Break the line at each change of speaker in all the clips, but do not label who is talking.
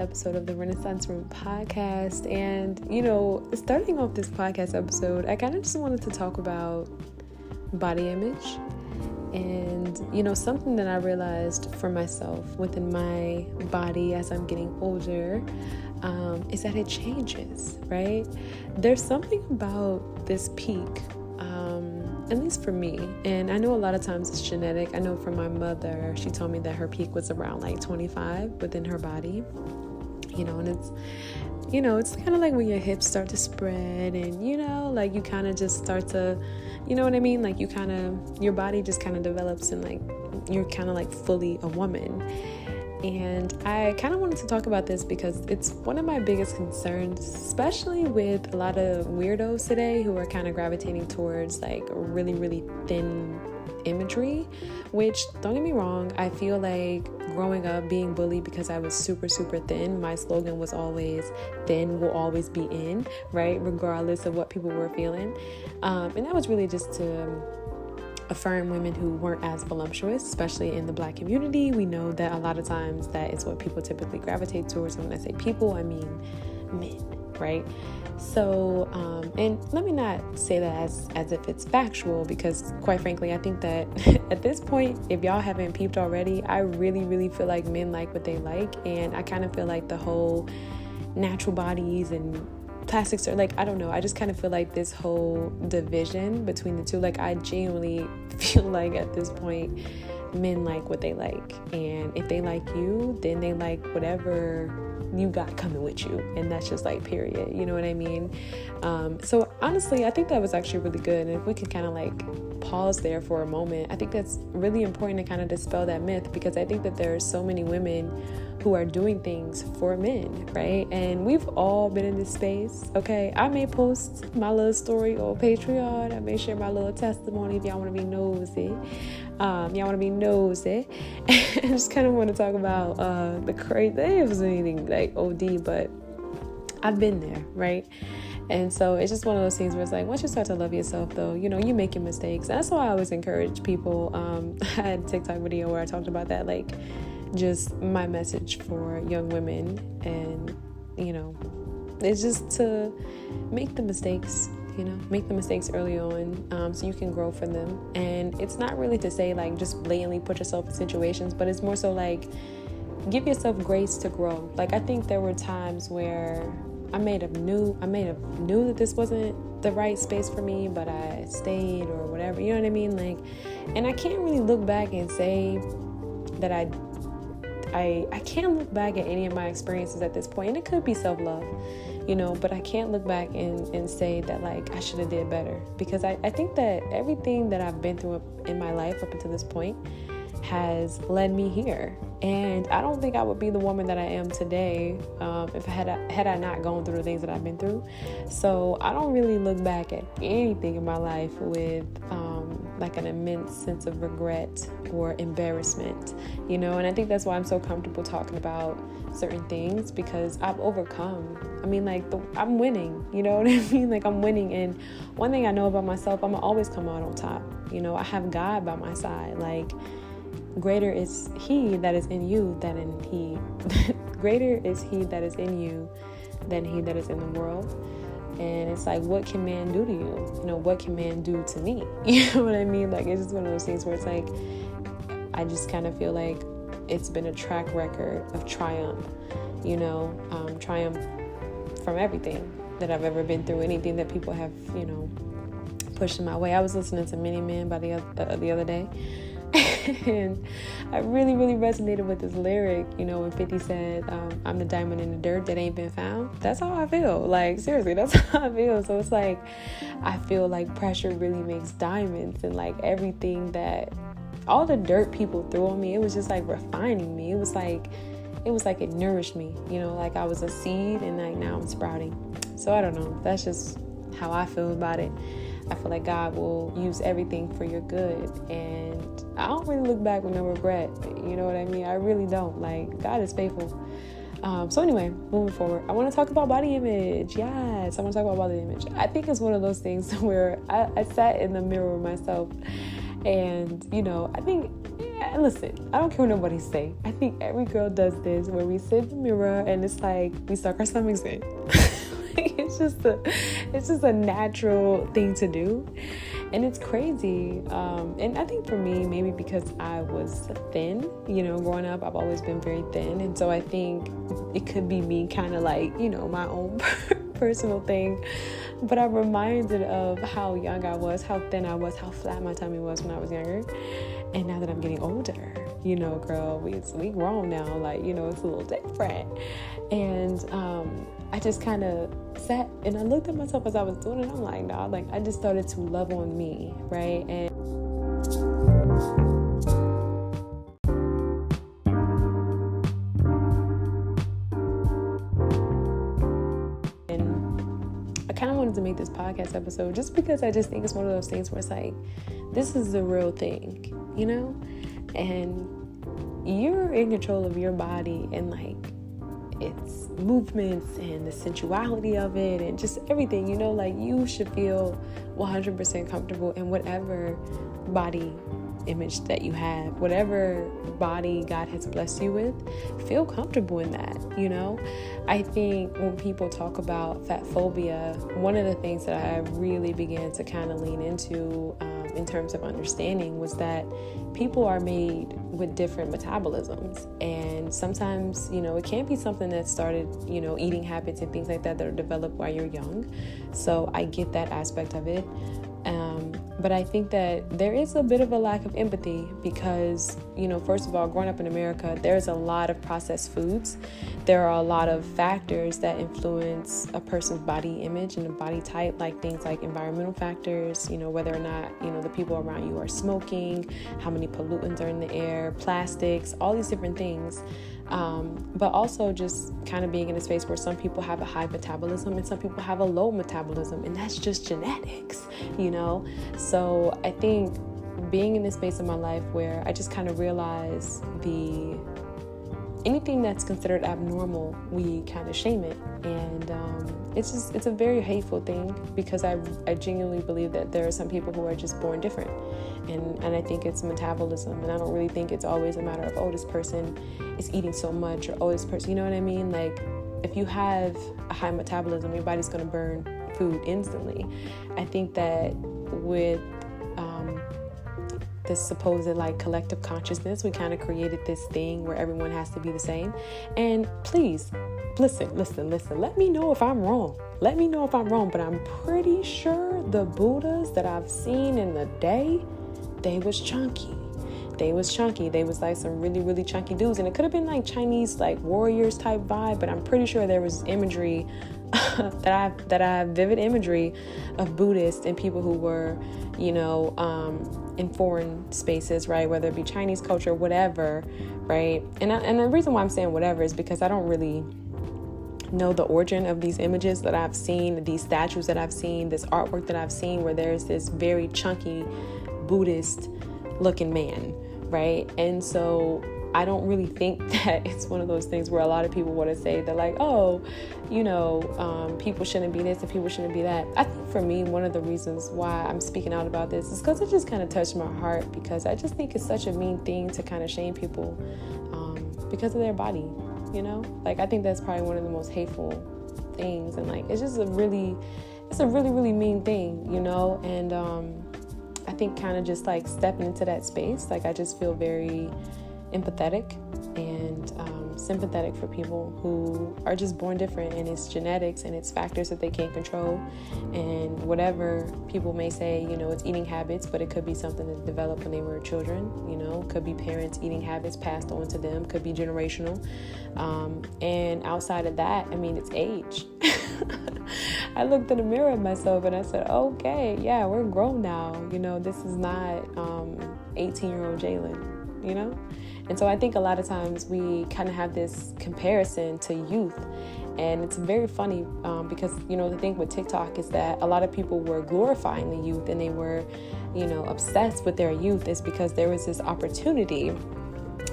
episode of the Renaissance Room podcast. And, starting off this podcast episode, I kind of just wanted to talk about body image. And, something that I realized for myself within my body as I'm getting older is that it changes, right? There's something about this peak, at least for me, and I know a lot of times it's genetic. I know from my mother, she told me that her peak was around like 25 within her body, and it's kind of like when your hips start to spread and, like you kind of just start to, you know what I mean? Like your body just kind of develops and like you're kind of like fully a woman. And I kind of wanted to talk about this because it's one of my biggest concerns, especially with a lot of weirdos today who are kind of gravitating towards like really, really thin imagery, which, don't get me wrong, I feel like growing up being bullied because I was super, super thin, my slogan was always thin will always be in, right? Regardless of what people were feeling. And that was really just to affirm women who weren't as voluptuous, especially in the Black community. We know that a lot of times that is what people typically gravitate towards. And when I say people, I mean men, right? So, and let me not say that as if it's factual, because quite frankly, I think that at this point, if y'all haven't peeped already, I really, really feel like men like what they like. And I kind of feel like the whole natural bodies and plastics are like, I don't know, I just kind of feel like this whole division between the two, like I genuinely feel like at this point men like what they like, and if they like you, then they like whatever you got coming with you, and that's just like period, you know what I mean? So honestly, I think that was actually really good, and if we could kind of like pause there for a moment, I think that's really important to kind of dispel that myth, because I think that there are so many women who are doing things for men, right? And we've all been in this space, okay? I may post my little story on Patreon. I may share my little testimony if y'all want to be nosy. I just kind of want to talk about the crazy. It wasn't anything like OD, but I've been there, right? And so it's just one of those things where it's like, once you start to love yourself, though, you make your mistakes. And that's why I always encourage people. I had a TikTok video where I talked about that, like, just my message for young women, and it's just to make the mistakes early on, so you can grow from them. And it's not really to say like just blatantly put yourself in situations, but it's more so like give yourself grace to grow. Like I think there were times where I may have knew that this wasn't the right space for me, but I stayed or whatever, you know what I mean? Like, and I can't really look back and say that I can't look back at any of my experiences at this point, and it could be self-love, but I can't look back and say that like I should have did better, because I think that everything that I've been through in my life up until this point has led me here, and I don't think I would be the woman that I am today if had I not gone through the things that I've been through. So I don't really look back at anything in my life with like an immense sense of regret or embarrassment, and I think that's why I'm so comfortable talking about certain things, because I've overcome. I mean, like I'm winning, you know what I mean? Like I'm winning, and one thing I know about myself, I'm gonna always come out on top. I have God by my side. Like, greater is he that is in you than in he. Greater is he that is in you than he that is in the world. And it's like, what can man do to you? What can man do to me? You know what I mean? Like, it's just one of those things where it's like, I just kind of feel like it's been a track record of triumph, triumph from everything that I've ever been through, anything that people have, pushed in my way. I was listening to Many Men by the other day, and I really, really resonated with this lyric, when 50 said, I'm the diamond in the dirt that ain't been found. That's how I feel. Like, seriously, that's how I feel. So it's like, I feel like pressure really makes diamonds, and like everything that, all the dirt people threw on me, it was just like refining me. It was like it nourished me, like I was a seed, and like now I'm sprouting. So I don't know. That's just how I feel about it. I feel like God will use everything for your good, and I don't really look back with no regret. You know what I mean? I really don't. Like, God is faithful. So anyway, moving forward, I want to talk about body image. Yes, I want to talk about body image. I think it's one of those things where I sat in the mirror with myself, and I think listen, I don't care what nobody say. I think every girl does this, where we sit in the mirror and it's like we suck our stomachs in. It's just a natural thing to do. And it's crazy. And I think for me, maybe because I was thin, growing up, I've always been very thin. And so I think it could be me kind of like, my own personal thing. But I'm reminded of how young I was, how thin I was, how flat my tummy was when I was younger. And now that I'm getting older, girl, we grown now, like, it's a little different. And I just kind of sat and I looked at myself as I was doing it. I'm like, nah, like I just started to love on me, right? And I kind of wanted to make this podcast episode just because I just think it's one of those things where it's like, this is the real thing, and you're in control of your body and like its movements and the sensuality of it and just everything, like you should feel 100% comfortable in whatever body image that you have, whatever body God has blessed you with, feel comfortable in that, I think when people talk about fat phobia, one of the things that I really began to kind of lean into in terms of understanding was that people are made with different metabolisms, and sometimes it can't be something that started eating habits and things like that are developed while you're young. So I get that aspect of it. But I think that there is a bit of a lack of empathy because, first of all, growing up in America, there's a lot of processed foods. There are a lot of factors that influence a person's body image and the body type, like things like environmental factors, whether or not, the people around you are smoking, how many pollutants are in the air, plastics, all these different things. But also just kind of being in a space where some people have a high metabolism and some people have a low metabolism, and that's just genetics, So I think being in this space in my life where I just kind of realize anything that's considered abnormal, we kind of shame it. And it's a very hateful thing because I genuinely believe that there are some people who are just born different. And I think it's metabolism. And I don't really think it's always a matter of, this person is eating so much, or, this person, you know what I mean? Like, if you have a high metabolism, your body's going to burn food instantly. I think that with this supposed like collective consciousness, we kind of created this thing where everyone has to be the same. And please, listen, let me know if I'm wrong. But I'm pretty sure the Buddhas that I've seen in the day, they was chunky. They was like some really, really chunky dudes. And it could have been like Chinese, like warriors type vibe, but I'm pretty sure there was imagery that I have vivid imagery of Buddhists and people who were, in foreign spaces, right? Whether it be Chinese culture, whatever, right? And the reason why I'm saying whatever is because I don't really know the origin of these images that I've seen, these statues that I've seen, this artwork that I've seen, where there's this very chunky Buddhist looking man, right? And so I don't really think that it's one of those things where a lot of people want to say they're like, people shouldn't be this and people shouldn't be that. I think for me, one of the reasons why I'm speaking out about this is because it just kind of touched my heart, because I just think it's such a mean thing to kind of shame people because of their body, Like, I think that's probably one of the most hateful things. And like, it's a really, really mean thing, And I think kind of just like stepping into that space, like I just feel very empathetic and sympathetic for people who are just born different, and it's genetics and it's factors that they can't control, and whatever people may say, it's eating habits, but it could be something that developed when they were children, could be parents' eating habits passed on to them, could be generational, and outside of that, I mean, it's age. I looked in the mirror at myself and I said, okay, yeah, we're grown now, this is not 18-year-old Jalen, And so I think a lot of times we kind of have this comparison to youth, and it's very funny because, the thing with TikTok is that a lot of people were glorifying the youth and they were, obsessed with their youth, is because there was this opportunity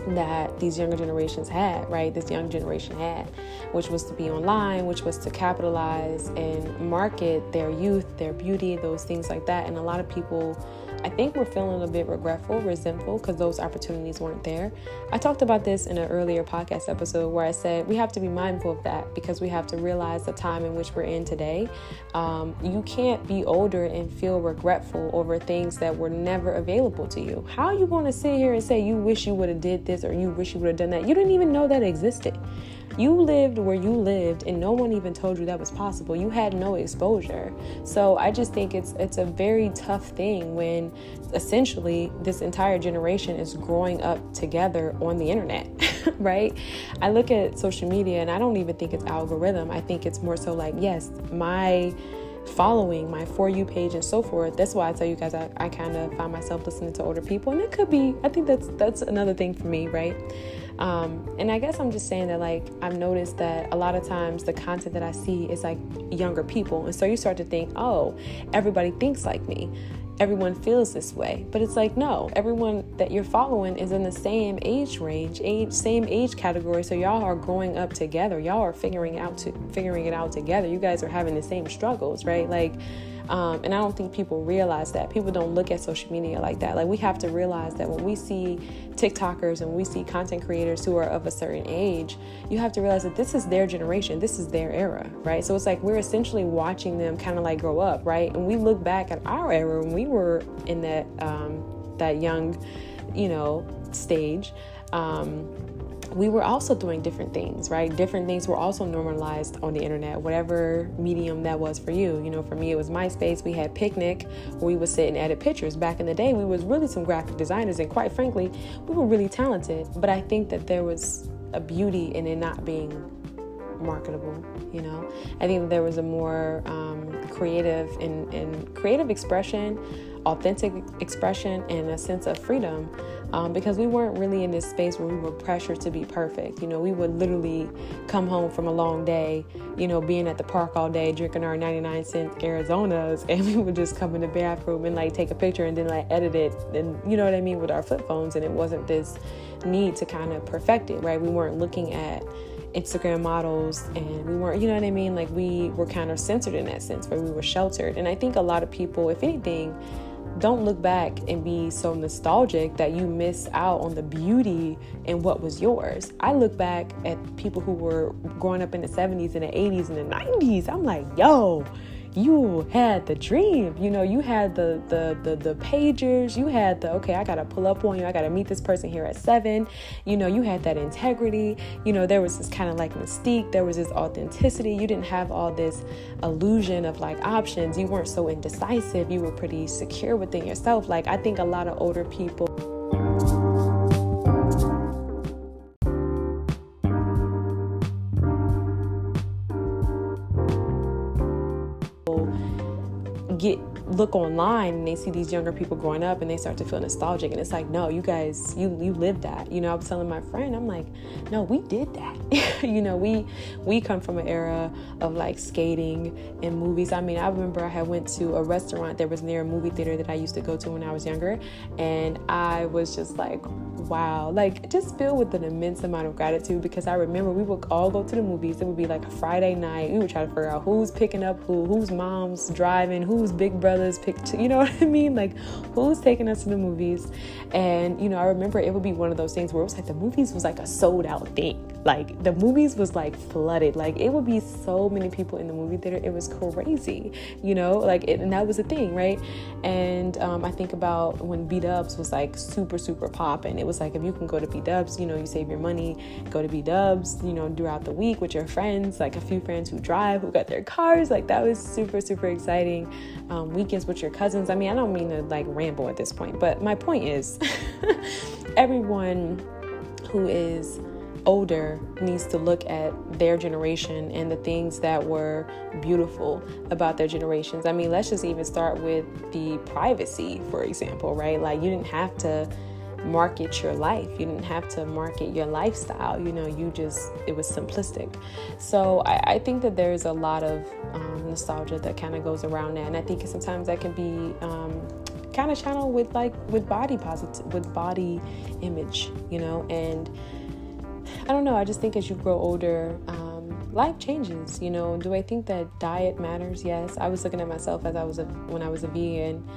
that these younger generations had, right? This young generation had, which was to be online, which was to capitalize and market their youth, their beauty, those things like that. And a lot of people I think we're feeling a bit regretful, resentful, because those opportunities weren't there. I talked about this in an earlier podcast episode where I said we have to be mindful of that because we have to realize the time in which we're in today. You can't be older and feel regretful over things that were never available to you. How are you going to sit here and say you wish you would have did this or you wish you would have done that? You didn't even know that existed. You lived where you lived and no one even told you that was possible. You had no exposure. So I just think it's a very tough thing when essentially this entire generation is growing up together on the internet, right? I look at social media and I don't even think it's algorithm. I think it's more so like, yes, my following, my For You page and so forth. That's why I tell you guys I kind of find myself listening to older people, and it could be, I think that's another thing for me, right? And I guess I'm just saying that, like, I've noticed that a lot of times the content that I see is like younger people. And so you start to think, oh, everybody thinks like me. Everyone feels this way. But it's like, no, everyone that you're following is in the same age range, same age category. So y'all are growing up together. Y'all are figuring it out together. You guys are having the same struggles, right? Like, and I don't think people realize that. People don't look at social media like that. Like, we have to realize that when we see TikTokers and when we see content creators who are of a certain age, you have to realize that this is their generation. This is their era, right? So it's like we're essentially watching them kind of like grow up, right? And we look back at our era when we were in that young, stage. We were also doing different things, right? Different things were also normalized on the internet, whatever medium that was for you. For me, it was MySpace. We had Picnic, where we would sit and edit pictures. Back in the day, we was really some graphic designers, and quite frankly, we were really talented. But I think that there was a beauty in it not being marketable. I think there was a more creative and creative expression, authentic expression, and a sense of freedom, because we weren't really in this space where we were pressured to be perfect. We would literally come home from a long day, being at the park all day, drinking our 99-cent Arizonas, and we would just come in the bathroom and like take a picture and then like edit it, and you know what I mean, with our flip phones. And it wasn't this need to kind of perfect it, right? We weren't looking at Instagram models, and we weren't, like we were kind of censored in that sense, where we were sheltered. And I think a lot of people, if anything, don't look back and be so nostalgic that you miss out on the beauty in what was yours. I look back at people who were growing up in the 70s and the 80s and the 90s. I'm like, yo, you had the dream. You had the pagers. You had okay, I gotta pull up on you. I gotta meet this person here at 7. You had that integrity. There was this kind of like mystique. There was this authenticity. You didn't have all this illusion of like options. You weren't so indecisive. You were pretty secure within yourself. Like, I think a lot of older people look online and they see these younger people growing up and they start to feel nostalgic, and it's like, no, you guys, you lived that. I was telling my friend, I'm like, no, we did that. We come from an era of like skating and movies. I mean, I remember I had went to a restaurant that was near a movie theater that I used to go to when I was younger, and I was just like, wow, like just filled with an immense amount of gratitude, because I remember we would all go to the movies. It would be like a Friday night. We would try to figure out who's picking up whose mom's driving, whose big brothers picked, you know what I mean? Like, who's taking us to the movies? And, I remember it would be one of those things where it was like the movies was like a sold out thing. Like, the movies was like flooded. Like, it would be so many people in the movie theater. It was crazy, and that was the thing, right? And I think about when B-Dubs was like super, super popping. It was like, if you can go to B-Dubs, you save your money, go to B-Dubs, throughout the week with your friends, like a few friends who drive, who got their cars. Like, that was super, super exciting. Weekends with your cousins. I mean, I don't mean to like ramble at this point, but my point is everyone who is older needs to look at their generation and the things that were beautiful about their generations. I mean, let's just even start with the privacy, for example, right? Like, you didn't have to market your life. You didn't have to market your lifestyle. It was simplistic. So I think that there's a lot of nostalgia that kind of goes around that. And I think sometimes that can be kind of channeled with body image, and I don't know. I just think as you grow older, life changes. Do I think that diet matters? Yes. I was looking at myself when I was a vegan.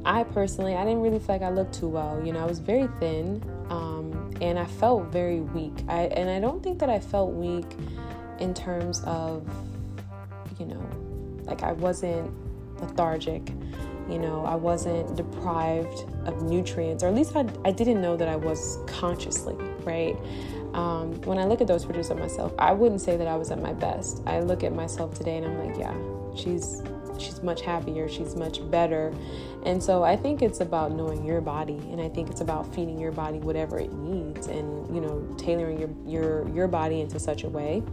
I didn't really feel like I looked too well. I was very thin, and I felt very weak. I don't think that I felt weak in terms of, like I wasn't lethargic. I wasn't deprived of nutrients, or at least I didn't know that I was consciously, right? When I look at those pictures of myself, I wouldn't say that I was at my best. I look at myself today and I'm like, yeah, she's much happier, she's much better. And so I think it's about knowing your body, and I think it's about feeding your body whatever it needs, and tailoring your body into such a way.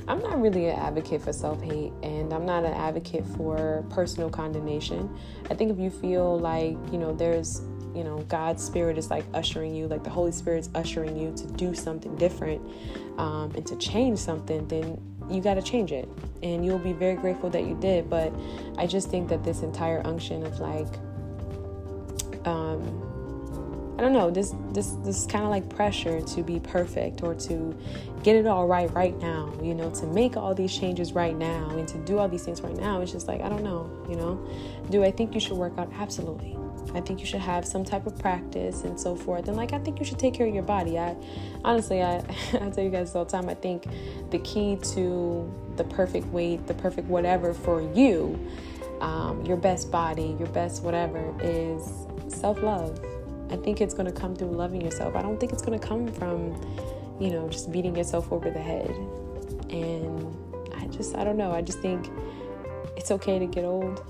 I'm not really an advocate for self-hate, and I'm not an advocate for personal condemnation. I think if you feel like there's God's Spirit is like ushering you, like the Holy Spirit's ushering you to do something different, and to change something, then you got to change it, and you'll be very grateful that you did. But I just think that this entire unction of like, I don't know, this kind of like pressure to be perfect, or to get it all right now, to make all these changes right now, and to do all these things right now. It's just like, I don't know, do I think you should work out? Absolutely. I think you should have some type of practice and so forth. And like, I think you should take care of your body. I tell you guys all the time, I think the key to the perfect weight, the perfect whatever for you, your best body, your best whatever, is self-love. I think it's going to come through loving yourself. I don't think it's going to come from, just beating yourself over the head. And I don't know. I just think it's okay to get old.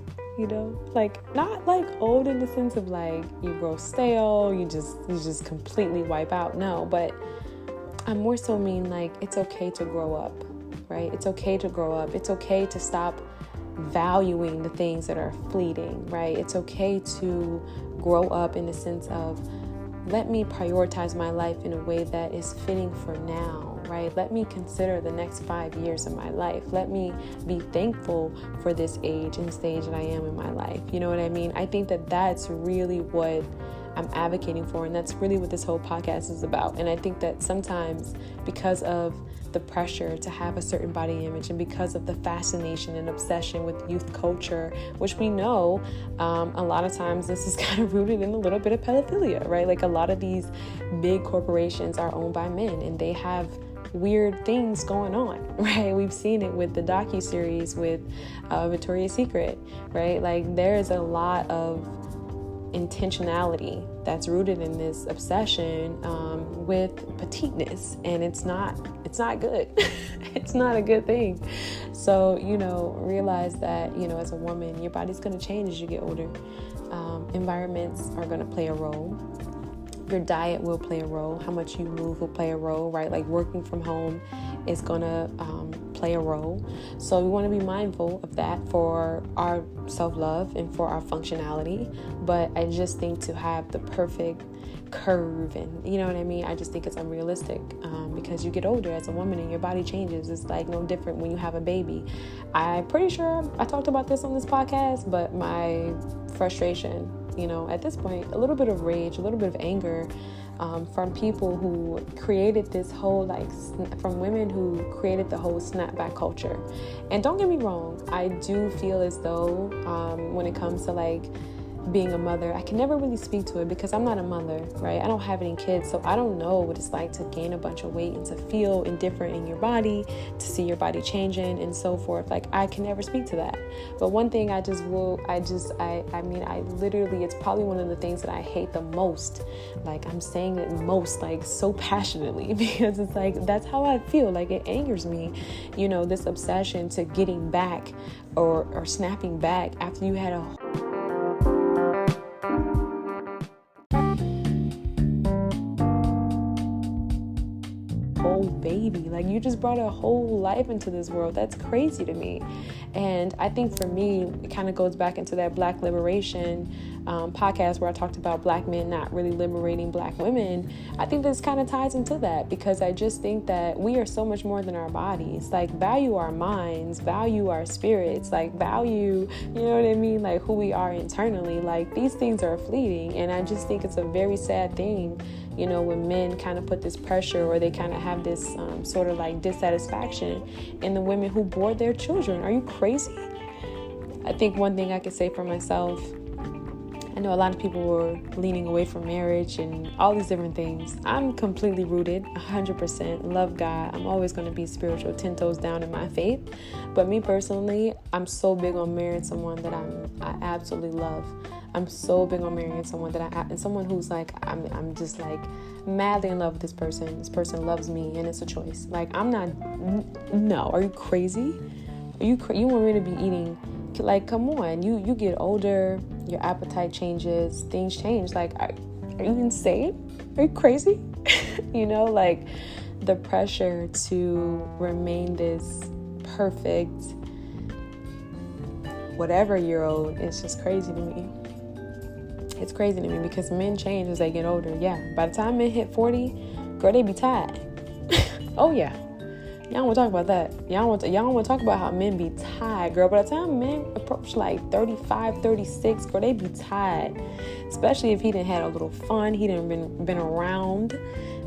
Like not like old in the sense of like you grow stale, you just completely wipe out. No, but I more so mean like it's okay to grow up, right? It's okay to grow up. It's okay to stop valuing the things that are fleeting, right? It's okay to grow up in the sense of, let me prioritize my life in a way that is fitting for now, right? Let me consider the next 5 years of my life. Let me be thankful for this age and stage that I am in my life. You know what I mean? I think that that's really what I'm advocating for, and that's really what this whole podcast is about. And I think that sometimes, because of the pressure to have a certain body image, and because of the fascination and obsession with youth culture, which we know a lot of times this is kind of rooted in a little bit of pedophilia, right? Like a lot of these big corporations are owned by men, and they have weird things going on, right? We've seen it with the docuseries with Victoria's Secret, right? Like there is a lot of intentionality that's rooted in this obsession with petiteness, and it's not good. It's not a good thing. So realize that as a woman, your body's going to change as you get older. Environments are going to play a role. Your diet will play a role. How much you move will play a role, right? Like working from home is going to play a role. So we want to be mindful of that for our self-love and for our functionality. But I just think to have the perfect curve, and you know what I mean, I just think it's unrealistic, because you get older as a woman and your body changes. It's like no different when you have a baby. I'm pretty sure I talked about this on this podcast, but my frustration, at this point, a little bit of rage, a little bit of anger from people who created this whole, from women who created the whole snapback culture. And don't get me wrong, I do feel as though when it comes to being a mother, I can never really speak to it because I'm not a mother, right? I don't have any kids, so I don't know what it's like to gain a bunch of weight and to feel indifferent in your body, to see your body changing and so forth. I can never speak to that. But one thing I literally, it's probably one of the things that I hate the most. I'm saying it most, so passionately, because it's that's how I feel. It angers me, this obsession to getting back or snapping back after you had a whole baby. You just brought a whole life into this world. That's crazy to me. And I think for me, it kind of goes back into that Black liberation podcast where I talked about black men not really liberating black women, I think this kind of ties into that, because I just think that we are so much more than our bodies. Like, value our minds, value our spirits, like value, you know what I mean? Like who we are internally. Like, these things are fleeting. And I just think it's a very sad thing, you know, when men kind of put this pressure, or they kind of have this sort of like dissatisfaction in the women who board their children. Are you crazy? I think one thing I could say for myself, I know a lot of people were leaning away from marriage and all these different things. I'm completely rooted, 100%, love God. I'm always going to be spiritual, 10 toes down in my faith. But me personally, I'm so big on marrying someone that I absolutely love. I'm so big on marrying someone and someone who's like, I'm just like madly in love with this person. This person loves me, and it's a choice. Like, I'm not, no, are you crazy? You want me to be eating? Like, come on, you get older, your appetite changes, things change. Like, are you insane? Are you crazy? You know, like, the pressure to remain this perfect whatever-year-old is just crazy to me. It's crazy to me, because men change as they get older. Yeah, by the time men hit 40, girl, they be tired. Oh yeah. Y'all want to talk about that. Y'all want to talk about how men be tired, girl. By the time men approach like 35, 36, girl, they be tired. Especially if he done had a little fun. He done been around.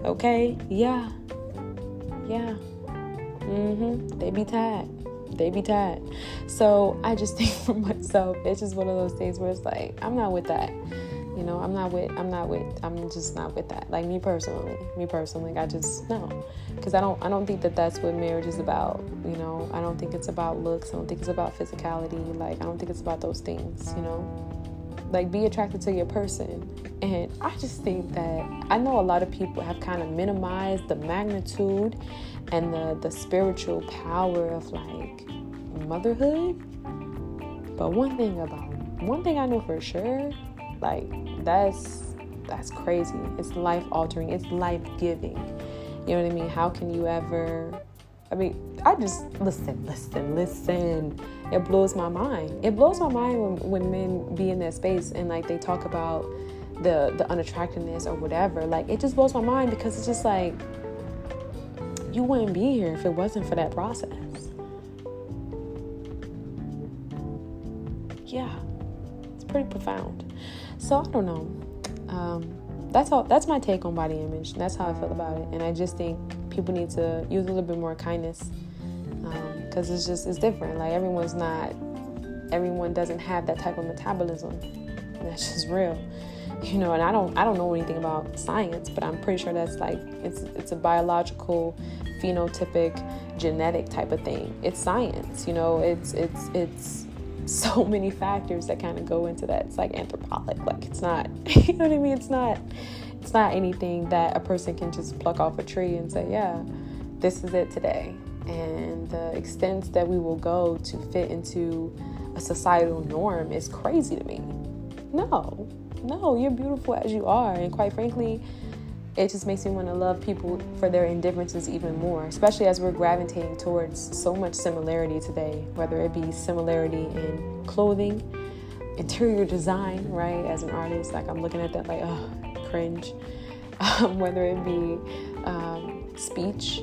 Okay? Yeah. They be tired. So I just think for myself, it's just one of those things where it's like, I'm not with that. You know, I'm just not with that. Like, me personally, I just, no. Because I don't think that that's what marriage is about. You know, I don't think it's about looks. I don't think it's about physicality. Like, I don't think it's about those things, you know. Like, be attracted to your person. And I just think that, I know a lot of people have kind of minimized the magnitude and the spiritual power of, like, motherhood. But one thing I know for sure, like, that's crazy. It's life altering. It's life giving. You know what I mean? How can you ever? I mean, I just listen. It blows my mind. It blows my mind when men be in that space and, like, they talk about the unattractiveness or whatever. Like, it just blows my mind, because it's just like, you wouldn't be here if it wasn't for that process. Yeah, it's pretty profound. So I don't know. That's my take on body image. That's how I feel about it. And I just think people need to use a little bit more kindness, because it's different. Like, everyone doesn't have that type of metabolism. And that's just real. You know, and I don't know anything about science, but I'm pretty sure that's like, it's a biological, phenotypic, genetic type of thing. It's science, you know, it's so many factors that kind of go into that. It's like anthropologic. Like, it's not, you know what I mean? It's not anything that a person can just pluck off a tree and say, yeah, this is it today. And the extents that we will go to fit into a societal norm is crazy to me. No, you're beautiful as you are. And quite frankly, it just makes me want to love people for their indifferences even more, especially as we're gravitating towards so much similarity today, whether it be similarity in clothing, interior design, right? As an artist, like, I'm looking at that like, oh, cringe. Whether it be speech,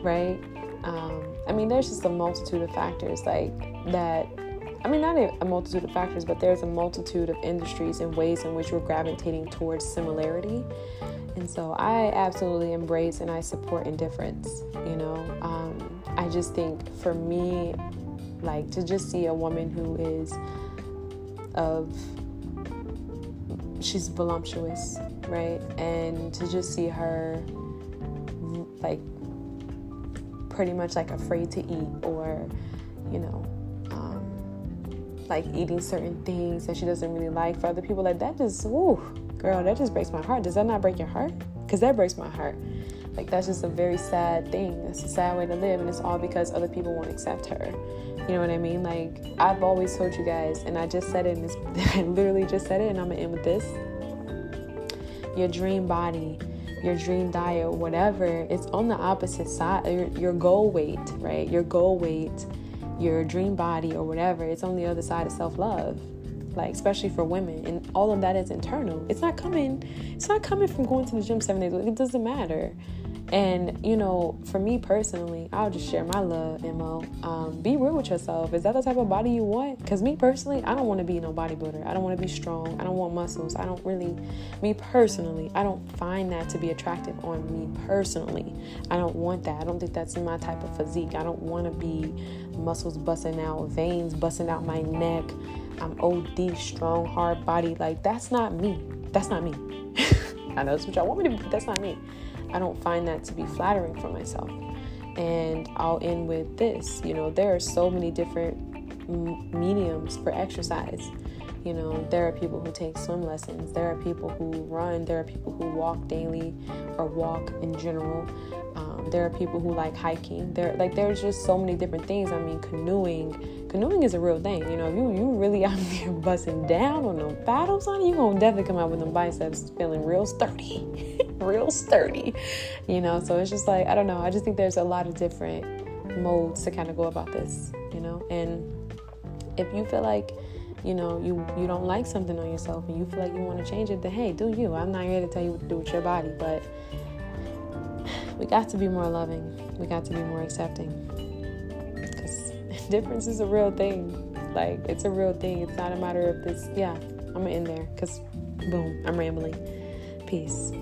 right? I mean, there's just a multitude of factors like that. I mean, not a multitude of factors, but there's a multitude of industries and ways in which we're gravitating towards similarity. And so I absolutely embrace and I support indifference, you know. I just think for me, like, to just see a woman who is she's voluptuous, right? And to just see her, like, pretty much like afraid to eat, or, you know, like eating certain things that she doesn't really like for other people, like, that just, ooh, girl, that just breaks my heart. Does that not break your heart? Because that breaks my heart. Like, that's just a very sad thing. That's a sad way to live, and it's all because other people won't accept her. You know what I mean? Like, I've always told you guys, and I just said it in this, I literally just said it, and I'm gonna end with this. Your dream body, your dream diet, whatever, it's on the opposite side. Your goal weight, right? Your goal weight, your dream body or whatever, it's on the other side of self-love. like especially for women, and all of that is internal. It's not coming from going to the gym 7 days a week. It doesn't matter. And, you know, for me personally, I'll just share my love, MO. Be real with yourself. Is that the type of body you want? Because me personally, I don't want to be no bodybuilder. I don't want to be strong. I don't want muscles. Me personally, I don't find that to be attractive on me personally. I don't want that. I don't think that's my type of physique. I don't want to be muscles busting out, veins busting out my neck. I'm OD, strong, hard body. Like, that's not me. That's not me. I know that's what y'all want me to be, but that's not me. I don't find that to be flattering for myself. And I'll end with this. You know, there are so many different mediums for exercise. You know, there are people who take swim lessons. There are people who run. There are people who walk daily or walk in general. There are people who like hiking. There's just so many different things. I mean, canoeing is a real thing. You know, if you really out there busting down on them paddles, honey, you gonna definitely come out with them biceps feeling real sturdy, real sturdy. You know, so it's just like, I don't know. I just think there's a lot of different modes to kind of go about this. You know, and if you feel like, you know, you don't like something on yourself and you feel like you want to change it, then hey, do you. I'm not here to tell you what to do with your body, but we got to be more loving. We got to be more accepting. Because indifference is a real thing. Like, it's a real thing. It's not a matter of this. Yeah, I'm going to end there because, boom, I'm rambling. Peace.